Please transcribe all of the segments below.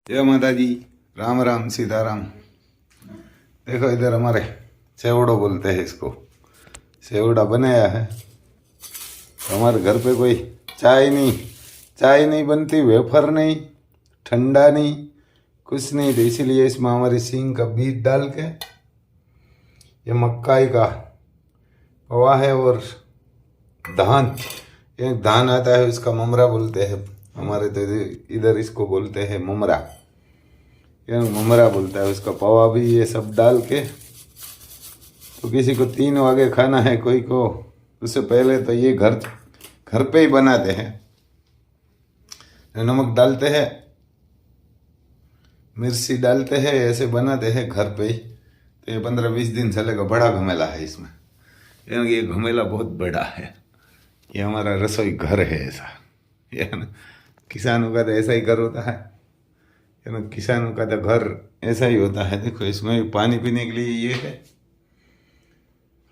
जय माता जी। राम राम सीताराम। देखो इधर हमारे सेवड़ो बोलते हैं इसको, सेवड़ा बनाया है। हमारे घर पे कोई चाय नहीं बनती, वेफर नहीं, ठंडा नहीं, कुछ नहीं, तो इसीलिए इसमें हमारी सींग का बीज डाल के ये मक्काई का पवा है और धान, एक धान आता है उसका ममरा बोलते हैं हमारे, तो इधर इसको बोलते हैं ममरा, ये ममरा बोलता है उसका पवा भी, ये सब डाल के। तो किसी को 3 वागे खाना है, कोई को उससे पहले तो ये घर पे ही बनाते हैं। नमक डालते हैं, मिर्ची डालते हैं, ऐसे बनाते हैं घर पे ही। तो ये 15-20 दिन चलेगा। बड़ा घमेला है इसमें, यानी ये घमेला बहुत बड़ा है। ये हमारा रसोई घर है ऐसा, ये ना किसानों का तो ऐसा ही घर होता है, किसानों का तो घर ऐसा ही होता है। देखो इसमें पानी पीने के लिए ये है,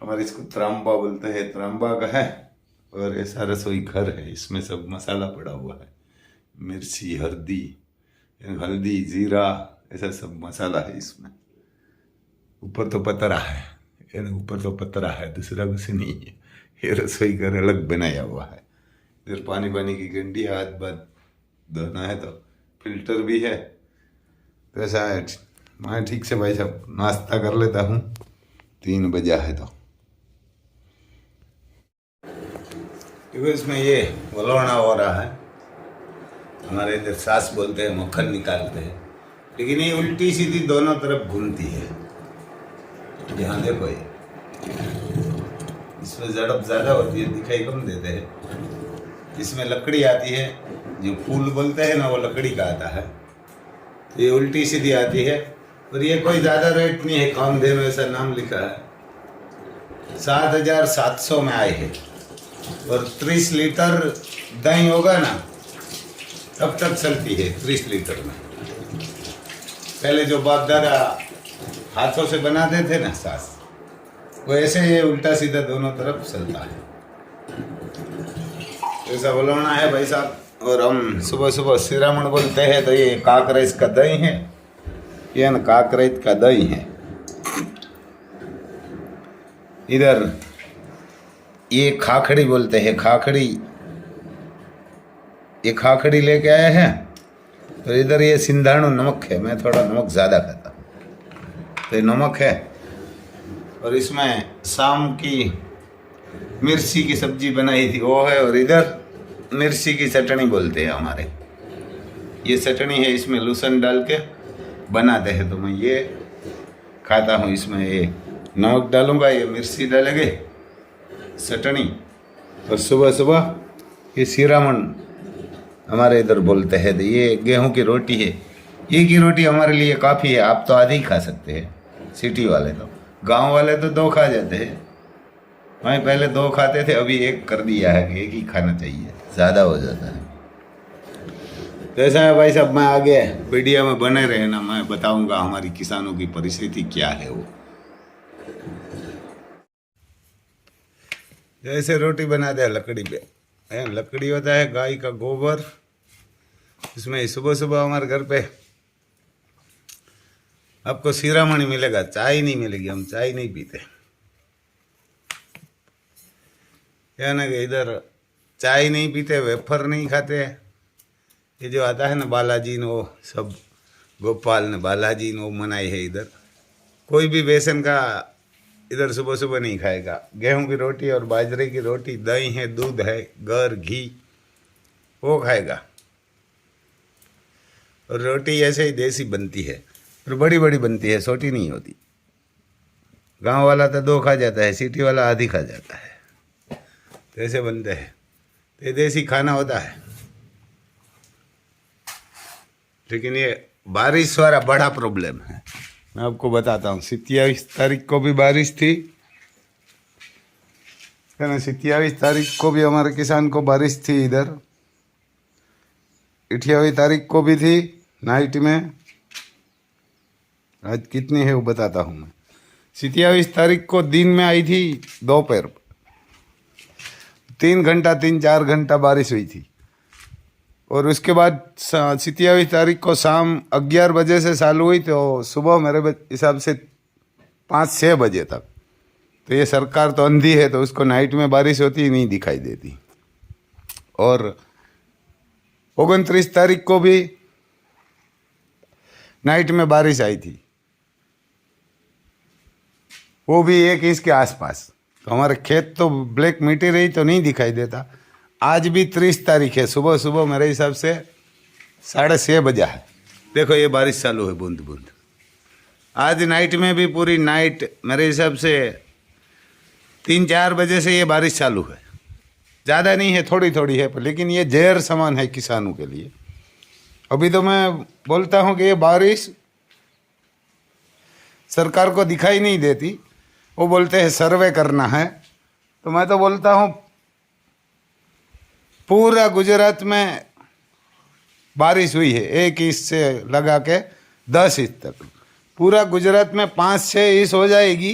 हमारे इसको त्रांबा बोलते हैं, त्रांबा का है। और ऐसा रसोई घर है, इसमें सब मसाला पड़ा हुआ है, मिर्ची, हल्दी, जीरा, ऐसा सब मसाला है इसमें। ऊपर तो पतरा है, ऊपर तो पतरा है, दूसरा कुछ नहीं है। ये रसोई घर अलग बनाया हुआ है। इधर पानी की गंडी, हाथ बात धोना है तो फिल्टर भी है। तो ऐसा है, मैं ठीक से भाई साहब नाश्ता कर लेता हूँ, 3 बजा है तो। क्योंकि इसमें ये वलोना हो रहा है, हमारे इधर सास बोलते हैं मक्खन निकालते हैं, लेकिन ये उल्टी सीधी दोनों तरफ घूमती है। यहाँ देखो ये, इसमें झड़प ज़्यादा होती है, दिखाई कम देते हैं। इसमें लकड़ी आती है, जो फूल बोलते हैं ना, वो लकड़ी का आता है। तो ये उल्टी सीधी आती है। और ये कोई ज़्यादा रेट नहीं है, कामधेनु ऐसा नाम लिखा है। 7,700 में आए है। और 30 लीटर दही होगा ना, तब तक चलती है 30 लीटर में। पहले जो बाप दादा हाथों से बनाते थे ना सास, वो ऐसे ये उल्टा सीधा दोनों तरफ चलता है। ऐसा बोलना है भाई साहब। और हम सुबह सुबह सिरामण बोलते हैं, तो ये काकरेज का दही है, ये ना काकरेज का दही है। इधर ये खाखड़ी बोलते हैं, खाखड़ी, ये खाखड़ी लेके आए हैं। तो इधर ये सिंधाणु नमक है, मैं थोड़ा नमक ज़्यादा खाता हूँ, तो ये नमक है। और इसमें शाम की मिर्ची की सब्जी बनाई थी, वो है। और इधर मिर्ची की चटनी बोलते हैं हमारे, ये चटनी है, इसमें लहसुन डाल के बनाते हैं। तो मैं ये खाता हूँ, इसमें ये नमक डालूंगा, ये मिर्ची डालेंगे, चटनी। और सुबह सुबह ये सिरामण हमारे इधर बोलते हैं। तो ये गेहूं की रोटी है, ये की रोटी हमारे लिए काफ़ी है। आप तो आधी खा सकते हैं, सिटी वाले तो, गांव वाले तो 2 खा जाते हैं। मैं पहले 2 खाते थे, अभी 1 कर दिया है कि 1 ही खाना चाहिए, ज़्यादा हो जाता है। तो ऐसा है भाई साहब, मैं आगे वीडियो में बने रहे ना, मैं बताऊंगा हमारी किसानों की परिस्थिति क्या है। वो जैसे रोटी बनाते हैं लकड़ी पे, लकड़ी होता है गाय का गोबर, इसमें सुबह सुबह हमारे घर पे आपको शिरामणि मिलेगा, चाय नहीं मिलेगी, हम चाय नहीं पीते। क्या ना कि इधर चाय नहीं पीते, वेफर नहीं खाते। ये जो आता है ना बालाजी ने, वो सब गोपाल ने बालाजी ने वो मनाई है। इधर कोई भी बेसन का इधर सुबह सुबह नहीं खाएगा। गेहूं की रोटी और बाजरे की रोटी, दही है, दूध है, घर, घी, वो खाएगा। और रोटी ऐसे ही देसी बनती है, और बड़ी बड़ी बनती है, छोटी नहीं होती। गांव वाला तो 2 खा जाता है, सिटी वाला आधी खा जाता है। तो ऐसे बनते हैं, तो ये देसी खाना होता है। लेकिन ये बारिश वाला बड़ा प्रॉब्लम है, मैं आपको बताता हूँ। 27 तारीख को भी बारिश थी, है ना, 27 तारीख को भी हमारे किसान को बारिश थी। इधर 28 तारीख को भी थी नाइट में। आज कितनी है वो बताता हूँ मैं। 27 तारीख को दिन में आई थी, दोपहर 3 घंटा 3-4 घंटा बारिश हुई थी। और उसके बाद 27 तारीख को शाम 11 बजे से चालू हुई तो सुबह मेरे हिसाब से 5-6 बजे तक। तो ये सरकार तो अंधी है, तो उसको नाइट में बारिश होती ही नहीं दिखाई देती। और 29 तारीख को भी नाइट में बारिश आई थी, वो भी 1 इंच के आसपास। तो हमारे खेत तो ब्लैक मिट्टी रही तो नहीं दिखाई देता। आज भी 30 तारीख है, सुबह सुबह मेरे हिसाब से 6:30 बजा है। देखो ये बारिश चालू है बूंद बूंद। आज नाइट में भी पूरी नाइट मेरे हिसाब से 3-4 बजे से ये बारिश चालू है। ज़्यादा नहीं है, थोड़ी थोड़ी है, लेकिन ये जहर समान है किसानों के लिए। अभी तो मैं बोलता हूँ कि ये बारिश सरकार को दिखाई नहीं देती। वो बोलते हैं सर्वे करना है, तो मैं तो बोलता हूँ पूरा गुजरात में बारिश हुई है 1 इंच से लगा के 10 इंच तक। पूरा गुजरात में 5-6 इंच हो जाएगी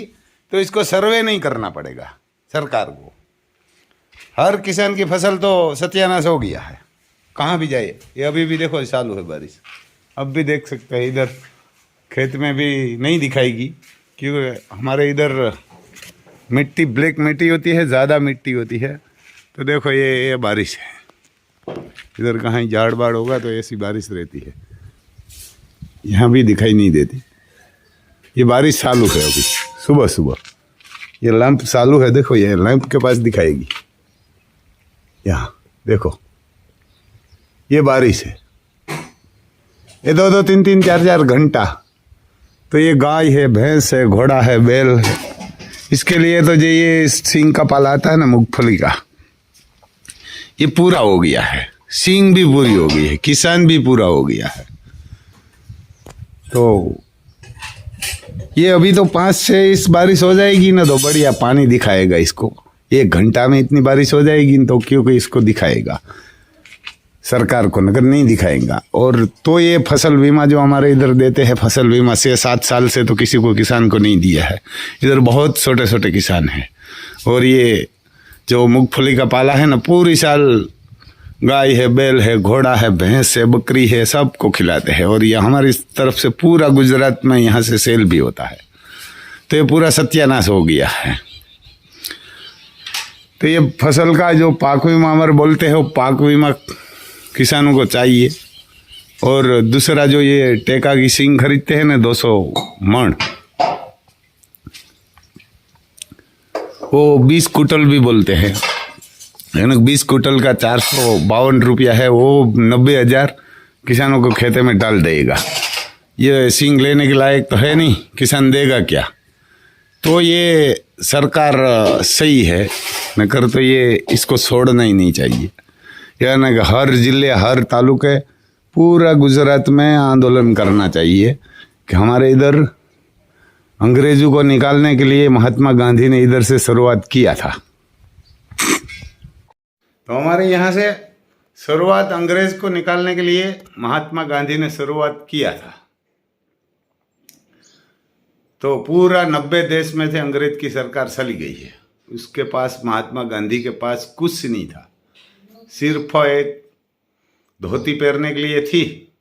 तो इसको सर्वे नहीं करना पड़ेगा सरकार को। हर किसान की फसल तो सत्यानाश हो गया है, कहाँ भी जाइए। ये अभी भी देखो चालू है बारिश, अब भी देख सकते हैं। इधर खेत में भी नहीं दिखाएगी क्योंकि हमारे इधर मिट्टी ब्लैक मिट्टी होती है, ज़्यादा मिट्टी होती है। तो देखो ये बारिश है। इधर कहीं झाड़ बाड़ होगा तो ऐसी बारिश रहती है, यहाँ भी दिखाई नहीं देती। ये बारिश चालू है अभी सुबह सुबह। ये लैंप चालू है, देखो ये लैंप के पास दिखाएगी। यहाँ देखो ये बारिश है। ये 2-2, 3-3, 4-4 घंटा। तो ये गाय है, भैंस है, घोड़ा है, बैल है। इसके लिए तो जो ये सींग का पाला आता है ना मूंगफली का, ये पूरा हो गया है। सींग भी पूरी हो गई है, किसान भी पूरा हो गया है। तो ये अभी तो 5-6 इंच बारिश हो जाएगी ना तो बढ़िया पानी दिखाएगा इसको। 1 घंटा में इतनी बारिश हो जाएगी तो क्योंकि इसको दिखाएगा सरकार को, नगर नहीं दिखाएगा। और तो ये फसल बीमा जो हमारे इधर देते हैं, फसल बीमा 6-7 साल से तो किसी को किसान को नहीं दिया है। इधर बहुत छोटे छोटे किसान हैं। और ये जो मूंगफली का पाला है ना, पूरी साल गाय है, बैल है, घोड़ा है, भैंस है, बकरी है, सबको खिलाते हैं। और ये हमारी तरफ से पूरा गुजरात में यहाँ से सेल भी होता है। तो ये पूरा सत्यानाश हो गया है। तो ये फसल का जो पाक बीमा हमारे बोलते हैं, वो पाक बीमा किसानों को चाहिए। और दूसरा जो ये टेका की सींग खरीदते हैं ना 200 मण, वो 20 कुंटल भी बोलते हैं, यानी 20 कुंटल का 452 रुपया है। वो 90,000 किसानों को खेते में डाल देगा। ये सींग लेने के लायक तो है नहीं, किसान देगा क्या। तो ये सरकार सही है, नकर तो ये इसको छोड़ना ही नहीं चाहिए। यानी कि हर जिले, हर तालुके, पूरा गुजरात में आंदोलन करना चाहिए कि हमारे इधर अंग्रेजों को निकालने के लिए महात्मा गांधी ने इधर से शुरुआत किया था। तो हमारे यहाँ से शुरुआत अंग्रेज को निकालने के लिए महात्मा गांधी ने शुरुआत किया था। तो पूरा 90 देश में थे अंग्रेज की सरकार चली गई है। उसके पास, महात्मा गांधी के पास कुछ नहीं था, सिर्फ एक धोती पहनने के लिए थी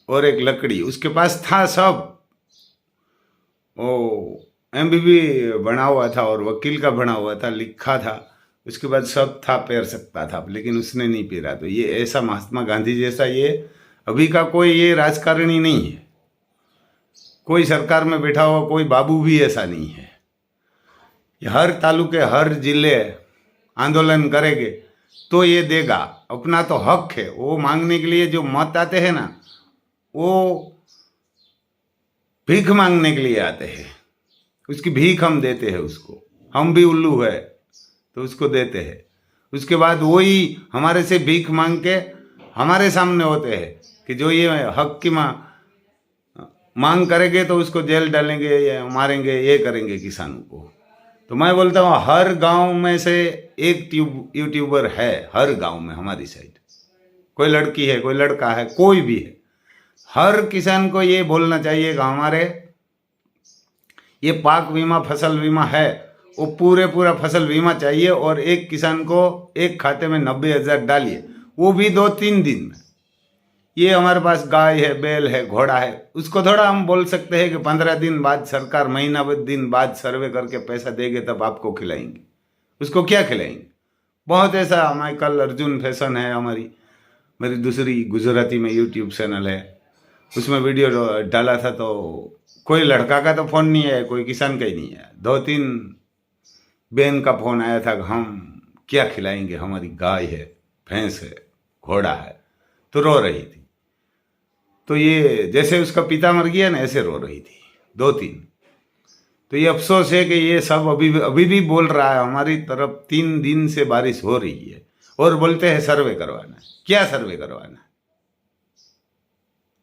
और एक लकड़ी। उसके पास था सब। वो MBB बना हुआ था और वकील का बना हुआ था, लिखा था। उसके बाद सब था, पैर सकता था, लेकिन उसने नहीं पहरा। तो ये ऐसा महात्मा गांधी जैसा ये अभी का कोई ये राजकारणी नहीं है। कोई सरकार में बैठा हुआ कोई बाबू भी ऐसा नहीं है। ये हर तालुके, हर जिले आंदोलन करेंगे तो ये देगा। अपना तो हक है। वो मांगने के लिए जो मत आते हैं ना, वो भीख मांगने के लिए आते हैं। उसकी भीख हम देते हैं उसको। हम भी उल्लू है तो उसको देते हैं। उसके बाद वही हमारे से भीख मांग के हमारे सामने होते हैं कि जो ये हक की मांग करेंगे तो उसको जेल डालेंगे या मारेंगे, ये करेंगे किसानों को। तो मैं बोलता हूँ हर गांव में से एक यूट्यूबर है, हर गांव में हमारी साइड। कोई लड़की है, कोई लड़का है, कोई भी है। हर किसान को ये बोलना चाहिए कि हमारे ये पाक बीमा, फसल बीमा है, वो पूरा फसल बीमा चाहिए। और एक किसान को एक खाते में 90,000 डालिए। वो भी 2-3 दिन में। ये हमारे पास गाय है, बैल है, घोड़ा है, उसको थोड़ा हम बोल सकते हैं कि 15 दिन बाद सरकार, महीना दिन बाद सर्वे करके पैसा देंगे तब आपको खिलाएंगे। उसको क्या खिलाएंगे? बहुत ऐसा हमारे कल अर्जुन फैशन है, मेरी दूसरी गुजराती में यूट्यूब चैनल है, उसमें वीडियो डाला था तो कोई लड़का का तो फ़ोन नहीं आया, कोई किसान का ही नहीं आया। 2-3 बहन का फ़ोन आया था कि हम क्या खिलाएंगे, हमारी गाय है, भैंस है, घोड़ा है, तो रो रही थी। तो ये जैसे उसका पिता मर गया ना, ऐसे रो रही थी 2-3। तो ये अफसोस है कि ये सब अभी भी बोल रहा है हमारी तरफ 3 दिन से बारिश हो रही है और बोलते हैं सर्वे करवाना है। क्या सर्वे करवाना है?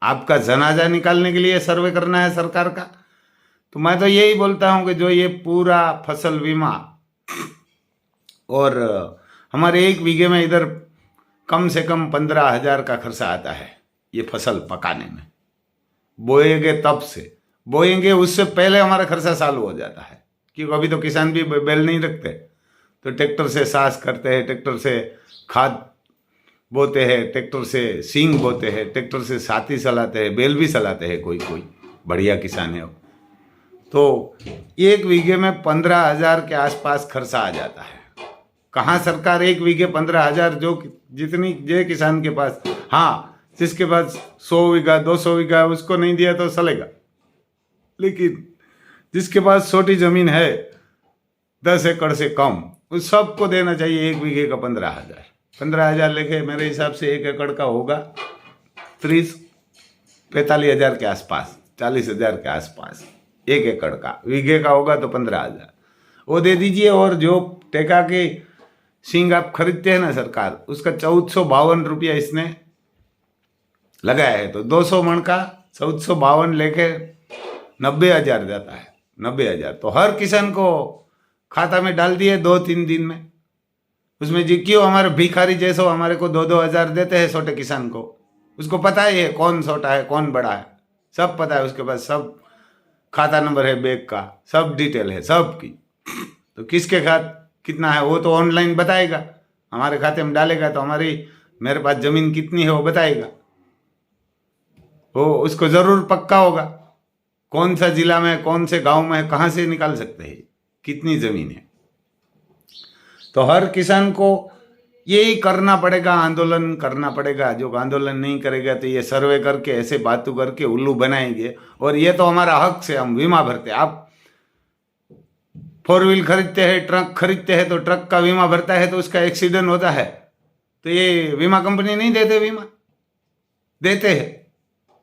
आपका जनाजा निकालने के लिए सर्वे करना है सरकार का? तो मैं तो यही बोलता हूं कि जो ये पूरा फसल बीमा और हमारे 1 बीघे में इधर कम से कम 15,000 का खर्चा आता है ये फसल पकाने में। बोएंगे तब से, बोएंगे उससे पहले हमारा खर्चा चालू हो जाता है, क्योंकि अभी तो किसान भी बैल नहीं रखते, तो ट्रैक्टर से सास करते हैं, ट्रैक्टर से खाद बोते हैं, ट्रैक्टर से सींग बोते हैं, ट्रैक्टर से साथी चलाते हैं, बैल भी चलाते हैं कोई बढ़िया किसान है। तो 1 बीघे में 15,000 के आसपास खर्चा आ जाता है। कहाँ सरकार 1 बीघे 15,000, जो जितनी जे किसान के पास, हाँ जिसके पास 100 बीघा 200 बीघा उसको नहीं दिया तो चलेगा, लेकिन जिसके पास छोटी जमीन है 10 एकड़ से कम, उस सबको देना चाहिए 1 बीघे का 15,000 लेके। मेरे हिसाब से 1 एकड़ का होगा 30-45 हज़ार के आसपास, 40,000 के आसपास 1 एकड़ का। बीघे का होगा तो 15,000 वो दे दीजिए। और जो टेका के सींग आप खरीदते हैं ना सरकार, उसका 1452 रुपया इसने लगाया है, तो 200 मन का 1452 लेके 90,000 जाता है। 90,000 तो हर किसान को खाता में डाल दिए 2-3 दिन में। उसमें जी क्यों हमारे भिखारी जैसो हमारे को 2-2 हज़ार देते हैं छोटे किसान को, उसको पता ही है कौन छोटा है कौन बड़ा है, सब पता है उसके पास, सब खाता नंबर है बैंक का, सब डिटेल है सबकी। तो किसके खात कितना है वो तो ऑनलाइन बताएगा, हमारे खाते में डालेगा तो मेरे पास जमीन कितनी है वो बताएगा, वो उसको जरूर पक्का होगा कौन सा जिला में, कौन से गांव में, कहाँ से निकाल सकते हैं कितनी जमीन है। तो हर किसान को यही करना पड़ेगा, आंदोलन करना पड़ेगा। जो आंदोलन नहीं करेगा तो ये सर्वे करके ऐसे बातों करके उल्लू बनाएंगे। और ये तो हमारा हक से हम बीमा भरते हैं। आप 4 व्हील खरीदते हैं, ट्रक खरीदते हैं, तो ट्रक का बीमा भरता है तो उसका एक्सीडेंट होता है तो ये बीमा कंपनी नहीं देते, बीमा देते हैं।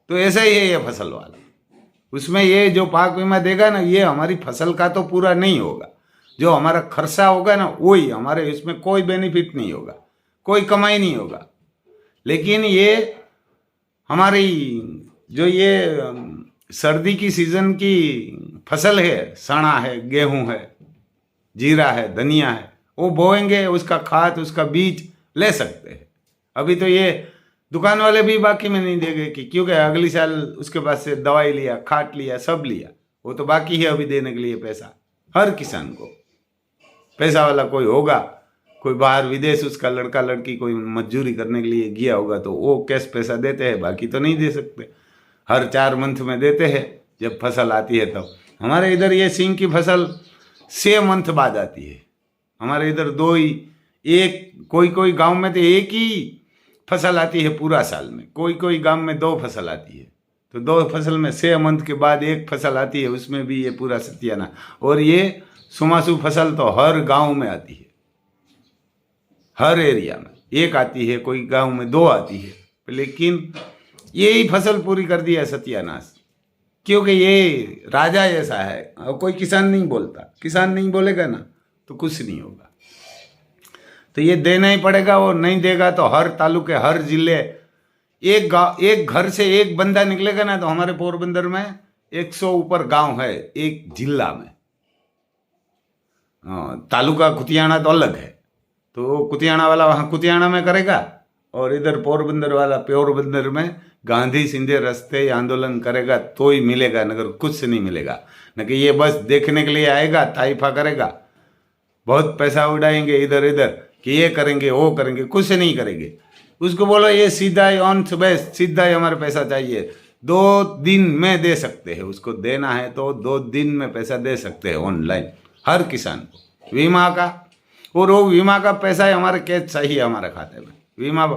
तो ऐसा ही है ये फसल वाला, उसमें ये जो पाक बीमा देगा ना, ये हमारी फसल का तो पूरा नहीं होगा, जो हमारा खर्चा होगा ना वही हमारे, इसमें कोई बेनिफिट नहीं होगा, कोई कमाई नहीं होगा। लेकिन ये हमारी जो ये सर्दी की सीजन की फसल है, चना है, गेहूं है, जीरा है, धनिया है, वो बोएंगे, उसका खाद उसका बीज ले सकते हैं। अभी तो ये दुकान वाले भी बाकी में नहीं देंगे कि क्योंकि अगली साल उसके पास से दवाई लिया, खाद लिया, सब लिया, वो तो बाकी है अभी देने के लिए पैसा। हर किसान को पैसा वाला कोई होगा, कोई बाहर विदेश उसका लड़का लड़की कोई मजदूरी करने के लिए गया होगा तो वो कैश पैसा देते हैं, बाकी तो नहीं दे सकते। हर 4 मंथ में देते हैं जब फसल आती है तब। हमारे इधर ये सींग की फसल 6 मंथ बाद आती है। हमारे इधर 2 ही, एक कोई गांव में तो 1 ही फसल आती है पूरा साल में, कोई गांव में 2 फसल आती है। तो 2 फसल में 6 मंथ के बाद 1 फसल आती है, उसमें भी ये पूरा सत्याना। और ये सुमासु फसल तो हर गांव में आती है, हर एरिया में 1 आती है, कोई गांव में 2 आती है, लेकिन यही फसल पूरी कर दिया सत्यानाश। क्योंकि ये राजा ऐसा है और कोई किसान नहीं बोलता, किसान नहीं बोलेगा ना तो कुछ नहीं होगा। तो ये देना ही पड़ेगा, और नहीं देगा तो हर तालुके, हर जिले, एक घर से एक बंदा निकलेगा ना। तो हमारे पोरबंदर में 100 ऊपर गांव है एक जिला में। तालुका कुतियाना तो अलग है, तो कुतियाना वाला वहाँ कुतियाना में करेगा, और इधर पोरबंदर वाला पोरबंदर में गांधी सिंधे रास्ते आंदोलन करेगा तो ही मिलेगा, नगर कुछ नहीं मिलेगा। न कि ये बस देखने के लिए आएगा, ताइफा करेगा, बहुत पैसा उड़ाएंगे इधर इधर कि ये करेंगे वो करेंगे, कुछ नहीं करेंगे। उसको बोलो ये सीधा ही ऑन सुबह सीधा ही हमारे पैसा चाहिए, 2 दिन में दे सकते हैं। उसको देना है तो 2 दिन में पैसा दे सकते हैं ऑनलाइन हर किसान को। बीमा का और वो बीमा का पैसा ही हमारे कैश चाहिए हमारे खाते में। बीमा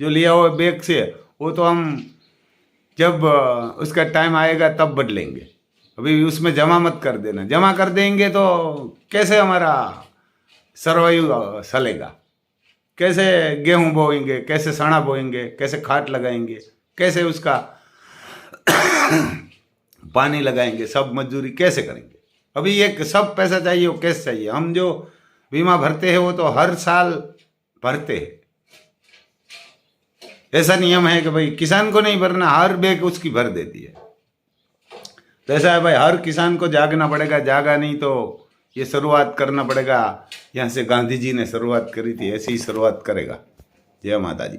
जो लिया हुआ बैंक से वो तो हम जब उसका टाइम आएगा तब बदलेंगे, अभी उसमें जमा मत कर देना। जमा कर देंगे तो कैसे हमारा सर्वाइव चलेगा, कैसे गेहूं बोएंगे, कैसे सना बोएंगे, कैसे खाद लगाएंगे, कैसे उसका पानी लगाएंगे, सब मजदूरी कैसे करेंगे। अभी ये सब पैसा चाहिए, वो कैसे चाहिए। हम जो बीमा भरते हैं वो तो हर साल भरते हैं। ऐसा नियम है कि भाई किसान को नहीं भरना, हर बैंक उसकी भर देती है। तो ऐसा है भाई, हर किसान को जागना पड़ेगा, जागा नहीं तो ये शुरुआत करना पड़ेगा। यहाँ से गांधी जी ने शुरुआत करी थी, ऐसी ही शुरुआत करेगा। जय माता जी।